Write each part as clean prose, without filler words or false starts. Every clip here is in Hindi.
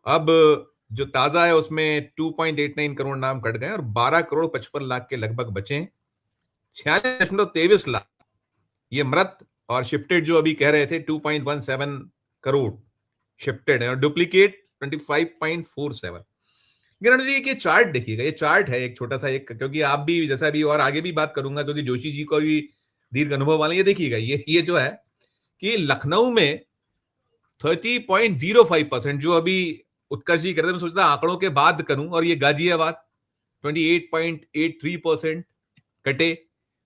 अब जो ताजा है उसमें 2.89 करोड़ नाम कट गए और 12 करोड़ 55 लाख के लगभग बचे। 46.23 लाख ये मृत और शिफ्टेड जो अभी कह रहे थे 2.17 करोड़ शिफ्टेड है और डुप्लीकेट 25.47। किरण जी के चार्ट देखिएगा, ये चार्ट है एक छोटा सा, एक क्योंकि आप भी जैसा भी और आगे भी बात करूंगा क्योंकि जोशी जी को भी दीर्घ अनुभव वाले, ये देखिएगा ये जो है कि लखनऊ में 30.05% जो अभी उत्कर्ष जी कर रहे थे, मैं सोचता आंकड़ों के बाद करूं, और ये गाजियाबाद 28.83% कटे।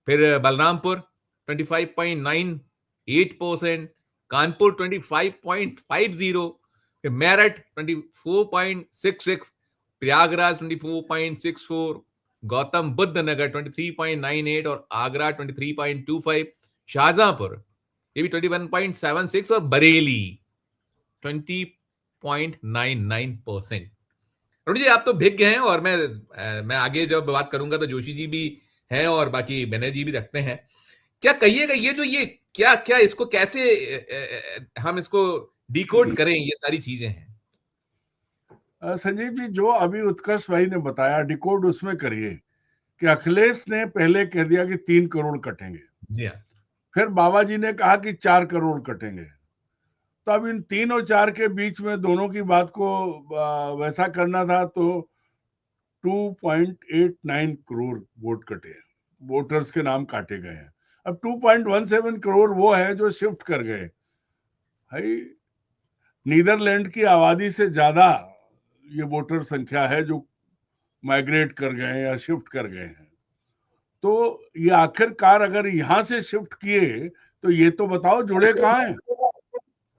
फिर बलरामपुर 25.98%, कानपुर 25.50, फिर मेरठ 24.66, प्रयागराज 24.64, गौतम बुद्ध नगर 23.98 और आगरा 23.25, शाहजहांपुर ये भी 21.76 और बरेली 20.99%। अरुण जी आप तो भिज्ञ हैं और मैं आगे जब बात करूंगा तो जोशी जी भी हैं और बाकी बेनर्जी जी भी रखते हैं। क्या कहिएगा ये जो ये क्या क्या इसको कैसे हम इसको डिकोड करें, ये सारी चीजें हैं। संजीव जी, जो अभी उत्कर्ष भाई ने बताया डिकोड उसमें करिए कि अखिलेश ने पहले कह दिया कि 3 करोड़ कटेंगे, जी हाँ, फिर बाबा जी ने कहा कि 4 करोड़ कटेंगे। तो अब इन 3 और 4 के बीच में दोनों की बात को वैसा करना था तो 2.89 करोड़ वोट कटे हैं, वोटर्स के नाम काटे गए हैं। अब 2.17 करोड़ वो है जो शिफ्ट कर गए। भाई, नीदरलैंड की आबादी से ज्यादा ये वोटर संख्या है जो माइग्रेट कर गए या शिफ्ट कर गए हैं। तो ये आखिरकार अगर यहां से शिफ्ट किए तो ये तो बताओ जुड़े कहाँ हैं,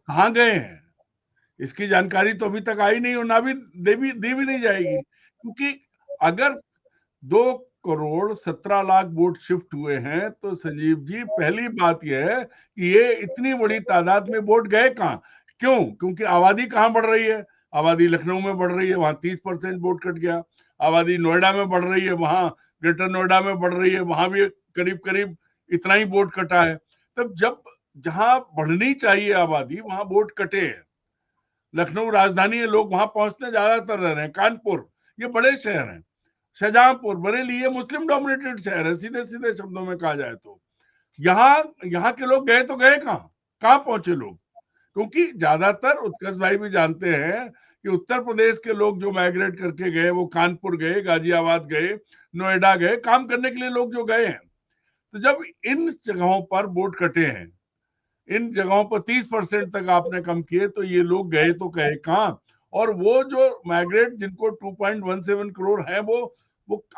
कहाँ गए हैं? इसकी जानकारी तो अभी तक आई नहीं और ना भी दी भी नहीं जाएगी, क्योंकि अगर 2 करोड़ 17 लाख वोट शिफ्ट हुए हैं तो संजीव जी पहली बात यह है कि ये इतनी बड़ी तादाद में वोट गए कहाँ? क्यों? क्योंकि आबादी कहाँ बढ़ रही है? आबादी लखनऊ में बढ़ रही है, वहां 30% वोट कट गया। आबादी नोएडा में बढ़ रही है, वहां ग्रेटर नोएडा में बढ़ रही है, वहां भी करीब करीब इतना ही वोट कटा है। तब जब जहां बढ़नी चाहिए आबादी वहां वोट कटे हैं। लखनऊ राजधानी है, लोग वहां पहुंचने ज्यादातर रह रहे हैं। कानपुर, ये बड़े शहर हैं। शाहजहांपुर, बरेली, ये मुस्लिम डोमिनेटेड शहर है, सीधे सीधे शब्दों में कहा जाए तो। यहाँ यहाँ के लोग गए तो गए कहाँ पहुंचे लोग? क्योंकि ज्यादातर उत्कर्ष भाई भी जानते हैं कि उत्तर प्रदेश के लोग जो माइग्रेट करके गए वो कानपुर गए, गाजियाबाद गए, नोएडा गए, काम करने के लिए लोग जो गए हैं। तो जब इन जगहों पर वोट कटे हैं, इन जगहों पर 30% तक आपने कम किए, तो ये लोग गए तो गए कहाँ? और वो जो माइग्रेट जिनको 2.17 करोड़ है वो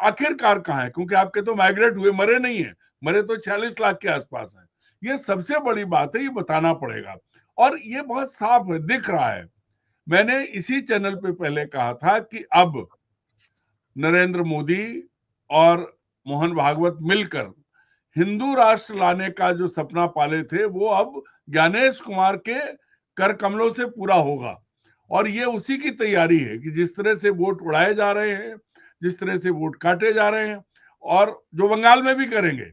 आखिरकार कहाँ है? क्योंकि आपके तो माइग्रेट हुए, मरे नहीं है। मरे तो 46 लाख के आसपास है। ये सबसे बड़ी बात है, ये बताना पड़ेगा। और ये बहुत साफ है, दिख रहा है। मैंने इसी चैनल पे पहले कहा था कि अब नरेंद्र मोदी और मोहन भागवत मिलकर हिंदू राष्ट्र लाने का जो सपना पाले थे वो अब ज्ञानेश कुमार के कर कमलों से पूरा होगा। और ये उसी की तैयारी है कि जिस तरह से वोट उड़ाए जा रहे हैं, जिस तरह से वोट काटे जा रहे हैं, और जो बंगाल में भी करेंगे,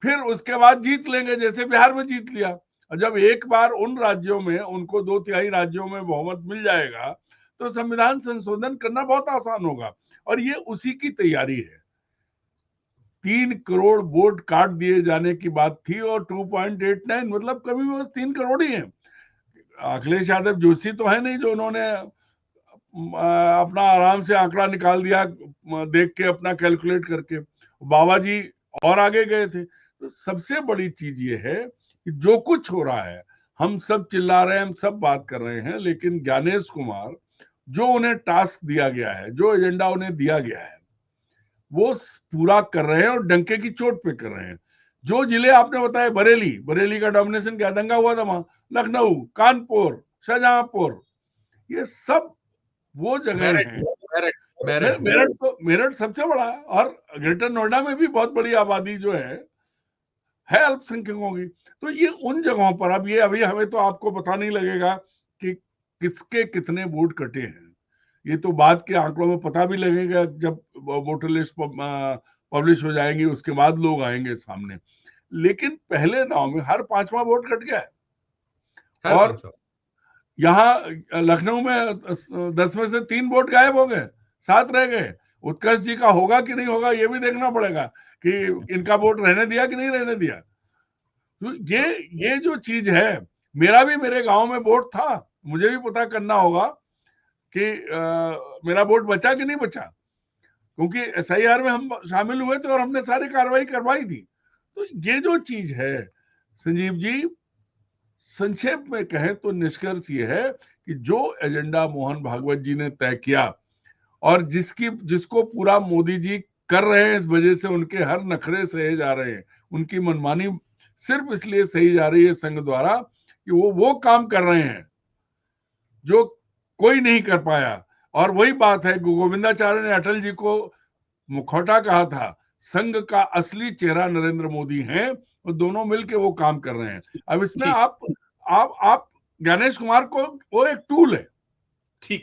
फिर उसके बाद जीत लेंगे जैसे बिहार में जीत लिया। और जब एक बार उन राज्यों में उनको 2/3 राज्यों में बहुमत मिल जाएगा तो संविधान संशोधन करना बहुत आसान होगा। और ये उसी की तैयारी है। 3 करोड़ वोट काट दिए जाने की बात थी और 2.89 मतलब कभी बस 3 करोड़ ही है। अखिलेश यादव जोशी तो है नहीं जो उन्होंने अपना आराम से आंकड़ा निकाल दिया, देख के अपना कैलकुलेट करके। बाबा जी और आगे गए थे। तो सबसे बड़ी चीज ये है कि जो कुछ हो रहा है, हम सब चिल्ला रहे हैं, हम सब बात कर रहे हैं, लेकिन ज्ञानेश कुमार जो उन्हें टास्क दिया गया है, जो एजेंडा उन्हें दिया गया है, वो पूरा कर रहे हैं और डंके की चोट पे कर रहे हैं। जो जिले आपने बताए, बरेली का डोमिनेशन क्या दंगा हुआ था वहां, लखनऊ, कानपुर, शाहजहांपुर, ये सब वो जगह मेरठ हैं। मेरठ मेरठ मेरठ सबसे बड़ा है। और ग्रेटर नोएडा में भी बहुत बड़ी आबादी जो है अल्पसंख्यकों की। तो ये उन जगहों पर अब ये अभी हमें तो आपको पता नहीं लगेगा कि किसके कितने वोट कटे हैं। ये तो बाद के आंकड़ों में पता भी लगेगा जब वोटर लिस्ट पब्लिश हो जाएंगी, उसके बाद लोग आएंगे सामने। लेकिन पहले दाव में हर 5वां वोट कट गया है। हर और पांचवा यहाँ लखनऊ में 10 में से 3 वोट गायब हो गए, 7 रह गए। उत्कर्ष जी का होगा कि नहीं होगा ये भी देखना पड़ेगा कि इनका वोट रहने दिया कि नहीं रहने दिया। तो ये जो चीज है, मेरा भी मेरे गांव में वोट था, मुझे भी पता करना होगा कि मेरा वोट बचा कि नहीं बचा, क्योंकि एसआईआर में हम शामिल हुए थे और हमने सारी कार्रवाई करवाई थी। तो ये जो चीज है संजीव जी, संक्षेप में कहें तो निष्कर्ष ये है कि जो एजेंडा मोहन भागवत जी ने तय किया और जिसको पूरा मोदी जी कर रहे हैं, इस वजह से उनके हर नखरे सहे जा रहे हैं, उनकी मनमानी सिर्फ इसलिए सही जा रही है संघ द्वारा कि वो काम कर रहे हैं जो कोई नहीं कर पाया। और वही बात है, गोविंदाचार्य ने अटल जी को मुखौटा कहा था, संघ का असली चेहरा नरेंद्र मोदी हैं, और दोनों मिलके वो काम कर रहे हैं। अब इसमें आप ज्ञानेश कुमार को, वो एक टूल है,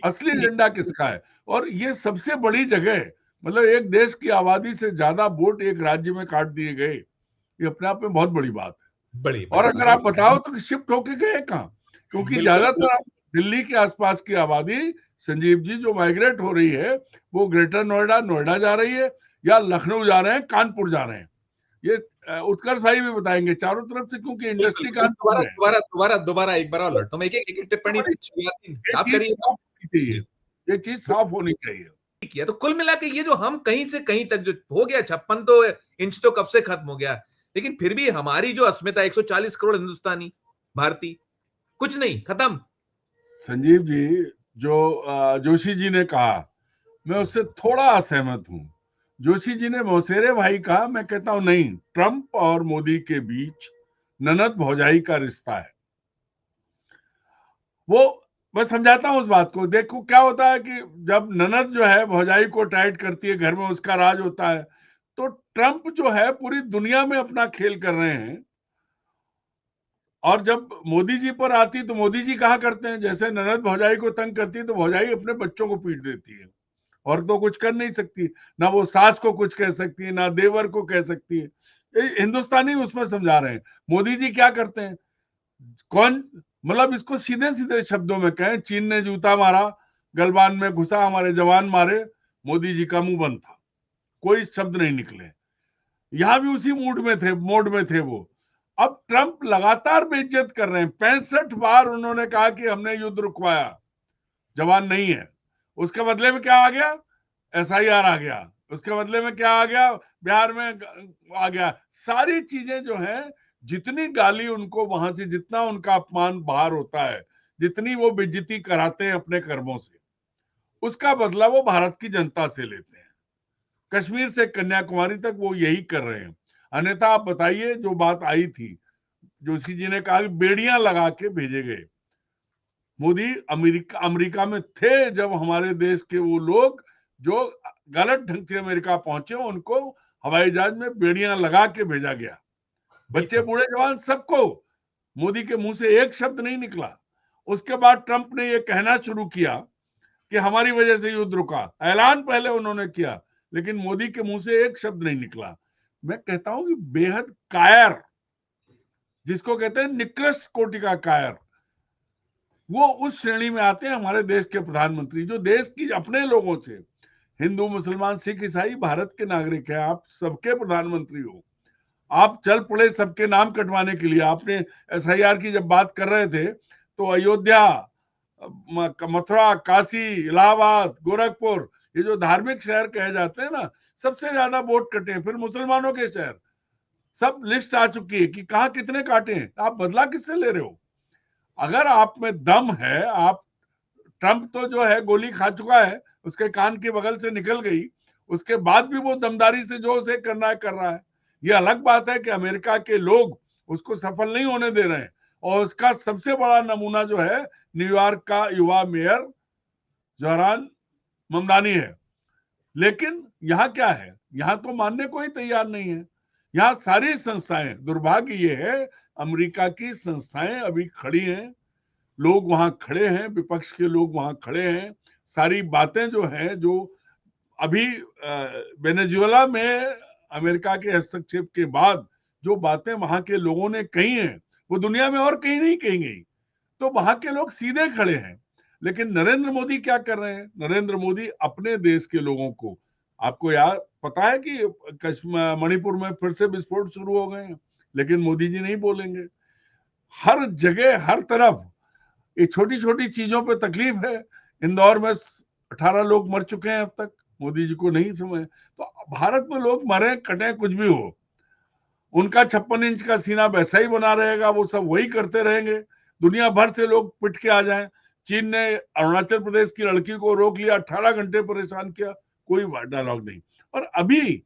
असली एजेंडा किसका है। और ये सबसे बड़ी जगह, मतलब एक देश की आबादी से ज्यादा वोट एक राज्य में काट दिए गए, ये अपने आप में बहुत बड़ी बात है। और अगर आप बताओ तो शिफ्ट होके गए कहाँ, क्योंकि ज्यादातर दिल्ली के आसपास की आबादी संजीव जी जो माइग्रेट हो रही है वो ग्रेटर नोएडा जा रही है, या लखनऊ जा रहे हैं, कानपुर जा रहे हैं। ये उत्कर्ष भाई भी बताएंगे चारों तरफ से, क्योंकि इंडस्ट्री कानपुर में है। दोबारा एक बार और लौटो, एक टिप्पणी आप करिए। ये चीज साफ होनी चाहिए। किया तो कुल मिला के ये जो हम कहीं से कहीं तक जो हो गया 56 तो इंच तो कब से खत्म हो गया, लेकिन फिर भी हमारी जो अस्मिता 140 करोड़ हिंदुस्तानी भारतीय, कुछ नहीं, खत्म। संजीव जी, जो जोशी जी ने कहा, मैं उससे थोड़ा असहमत हूं। जोशी जी ने मौसेरे भाई कहा, मैं कहता हूं नहीं, ट्रंप और मोदी के बीच ननद भौजाई का रिश्ता है। वो मैं समझाता हूं उस बात को। देखो क्या होता है कि जब ननद जो है भौजाई को टाइट करती है, घर में उसका राज होता है, तो ट्रंप जो है पूरी दुनिया में अपना खेल कर रहे हैं। और जब मोदी जी पर आती तो मोदी जी कहा करते हैं, जैसे ननद भौजाई को तंग करती है तो भौजाई अपने बच्चों को पीट देती है, और तो कुछ कर नहीं सकती, ना वो सास को कुछ कह सकती है, ना देवर को कह सकती है। हिंदुस्तानी उसमें समझा रहे हैं। मोदी जी क्या करते हैं, कौन, मतलब इसको सीधे सीधे शब्दों में कहें, चीन ने जूता मारा, गलबान में घुसा, हमारे जवान मारे, मोदी जी का मुंह बंद था, कोई शब्द नहीं निकले। यहां भी उसी मोड में थे वो। अब ट्रंप लगातार बेइज्जत कर रहे हैं। 65 बार उन्होंने कहा कि हमने युद्ध रुकवाया, जवान नहीं है। उसके बदले में क्या आ गया, एसआईआर आ गया। उसके बदले में क्या आ गया, बिहार में आ गया। सारी चीजें जो हैं, जितनी गाली उनको वहां से, जितना उनका अपमान बाहर होता है, जितनी वो बेइज्जती कराते हैं अपने कर्मों से, उसका बदला वो भारत की जनता से लेते हैं। कश्मीर से कन्याकुमारी तक वो यही कर रहे हैं। अन्यथा आप बताइए, जो बात आई थी, जोशी जी ने कहा बेड़ियां लगा के भेजे गए। मोदी अमेरिका में थे जब हमारे देश के वो लोग जो गलत ढंग से अमेरिका पहुंचे, उनको हवाई जहाज में बेड़ियां लगा के भेजा गया, बच्चे बूढ़े जवान सबको। मोदी के मुंह से एक शब्द नहीं निकला। उसके बाद ट्रंप ने ये कहना शुरू किया कि हमारी वजह से युद्ध रुका, ऐलान पहले उन्होंने किया, लेकिन मोदी के मुंह से एक शब्द नहीं निकला। मैं कहता हूं कि बेहद कायर, जिसको कहते हैं निकृष्ट कोटि का कायर, वो उस श्रेणी में आते हैं हमारे देश के प्रधानमंत्री, जो देश की अपने लोगों से, हिंदू मुसलमान सिख ईसाई भारत के नागरिक हैं, आप सबके प्रधानमंत्री हो। आप चल पड़े सबके नाम कटवाने के लिए। आपने एसआईआर की जब बात कर रहे थे तो अयोध्या, मथुरा, काशी, इलाहाबाद, गोरखपुर, ये जो धार्मिक शहर कहे जाते हैं ना, सबसे ज्यादा वोट कटे। फिर मुसलमानों के शहर, सब लिस्ट आ चुकी है कि कहाँ कितने काटे हैं। आप बदला किससे ले रहे हो? अगर आप में दम है, आप, ट्रंप तो जो है गोली खा चुका है, उसके कान के बगल से निकल गई, उसके बाद भी वो दमदारी से जो उसे करना है कर रहा है। ये अलग बात है कि अमेरिका के लोग उसको सफल नहीं होने दे रहे हैं। और उसका सबसे बड़ा नमूना जो है न्यूयॉर्क का युवा मेयर जोहरान ममदानी है। लेकिन यहाँ क्या है, यहाँ तो मानने को ही तैयार नहीं है। यहाँ सारी संस्थाएं, दुर्भाग्य ये है अमेरिका की संस्थाएं अभी खड़ी हैं, लोग वहां खड़े हैं, विपक्ष के लोग वहां खड़े हैं। सारी बातें जो हैं, जो अभी वेनेजुएला में अमेरिका के हस्तक्षेप के बाद जो बातें वहां के लोगों ने कही हैं, वो दुनिया में और कहीं नहीं कही गई। तो वहां के लोग सीधे खड़े हैं। लेकिन नरेंद्र मोदी क्या कर रहे हैं? नरेंद्र मोदी अपने देश के लोगों को, आपको याद पता है कि मणिपुर में फिर से विस्फोट शुरू हो गए हैं, लेकिन मोदी जी नहीं बोलेंगे। हर जगह हर तरफ ये छोटी छोटी चीजों पे तकलीफ है। इंदौर में 18 लोग मर चुके हैं अब तक, मोदी जी को नहीं समझ। तो भारत में लोग मरे कटे कुछ भी हो, उनका 56 इंच का सीना वैसा ही बना रहेगा, वो सब वही करते रहेंगे। दुनिया भर से लोग पिट के आ जाएं। चीन ने अरुणाचल प्रदेश की लड़की को रोक लिया, 18 घंटे परेशान किया, कोई डायलॉग नहीं। और अभी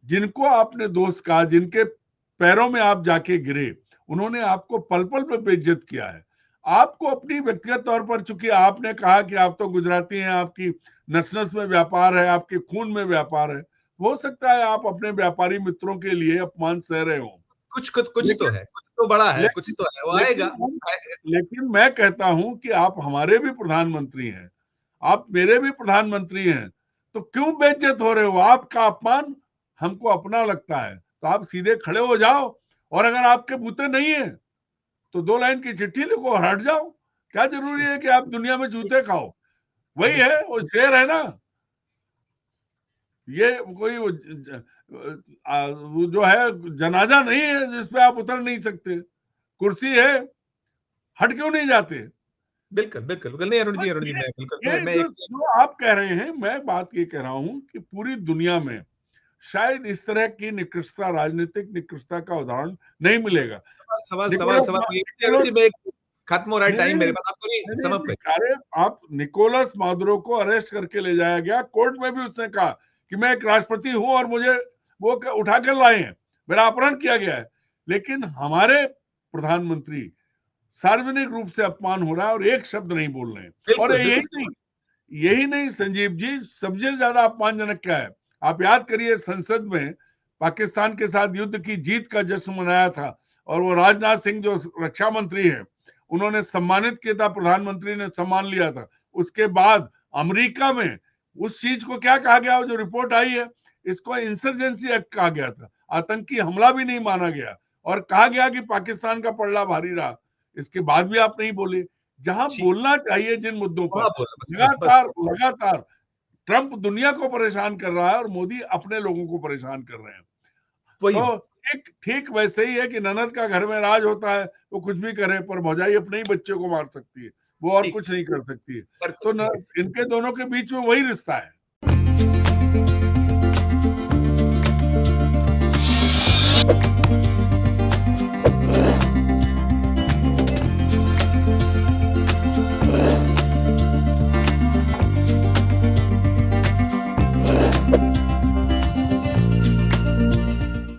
जिनको आपने दोस्त कहा, जिनके पैरों में आप जाके गिरे, उन्होंने आपको पल पल पे बेइज्जत किया है। आपको अपनी व्यक्तिगत तौर पर, चूंकि आपने कहा कि आप तो गुजराती हैं, आपकी नस नस में व्यापार है, आपके खून में व्यापार है, हो सकता है आप अपने व्यापारी मित्रों के लिए अपमान सह रहे हो। कुछ कुछ कुछ तो लेकिन है, कुछ तो बड़ा है, कुछ लेकिन तो है, वो लेकिन आएगा। लेकिन मैं कहता हूं कि आप हमारे भी प्रधानमंत्री हैं, आप मेरे भी प्रधानमंत्री हैं, तो क्यों बेइज्जत हो रहे हो? आपका अपमान हमको अपना लगता है, तो आप सीधे खड़े हो जाओ, और अगर आपके बूते नहीं है तो 2 लाइन की चिट्ठी लिखो, हट जाओ। क्या जरूरी है कि आप दुनिया में जूते खाओ? वही है, वो शेर है ना। ये कोई वो जो है जनाजा नहीं है जिसपे आप उतर नहीं सकते, कुर्सी है, हट क्यों नहीं जाते? बिल्कुल बिल्कुल बिल्कुल, नहीं अरुण तो जी, अरुण जी, मैं बिल्कुल ये मैं जो एक जो आप कह रहे हैं, मैं बात ये कह रहा हूं कि पूरी दुनिया में शायद इस तरह की निकृष्टता, राजनीतिक निकृष्टता का उदाहरण नहीं मिलेगा। सवाल सवाल निकोलस सवाल अरुण निकोलस जी, मैं खत्म हो रहा है नहीं टाइम नहीं मेरे पास, आप पूरी नहीं नहीं समझ पे। नहीं, अरे आप निकोलस मादुरो को अरेस्ट करके ले जाया गया, कोर्ट में भी उसने कहा कि मैं एक राष्ट्रपति हूं और मुझे वो उठा कर लाए हैं, मेरा अपहरण किया गया है। लेकिन हमारे प्रधानमंत्री सार्वजनिक रूप से अपमान हो रहा है और एक शब्द नहीं बोल रहे हैं। और बिल्कुल बिल्कुल यही नहीं संजीव जी, सबसे ज्यादा अपमानजनक क्या है? आप याद करिए, संसद में पाकिस्तान के साथ युद्ध की जीत का जश्न मनाया था, और वो राजनाथ सिंह जो रक्षा मंत्री है, उन्होंने सम्मानित किया था, प्रधानमंत्री ने सम्मान लिया था। उसके बाद अमेरिका में उस चीज को क्या कहा गया, जो रिपोर्ट आई है, इसको इंसर्जेंसी एक्ट कहा गया था, आतंकी हमला भी नहीं माना गया, और कहा गया कि पाकिस्तान का पलड़ा भारी रहा। इसके बाद भी आप नहीं बोले। जहां ठीक, बोलना चाहिए जिन मुद्दों पर, वहां बोला, बस बस बस लगातार लगातार ट्रंप दुनिया को परेशान कर रहा है और मोदी अपने लोगों को परेशान कर रहे हैं। वही तो ठीक ठीक वैसे ही है कि ननद का घर में राज होता है, वो कुछ भी करे, पर भौजाई अपने ही बच्चे को मार सकती है, वो और ठीक कुछ नहीं कर सकती है। पर तो कुछ नहीं। इनके दोनों के बीच में वही रिश्ता है।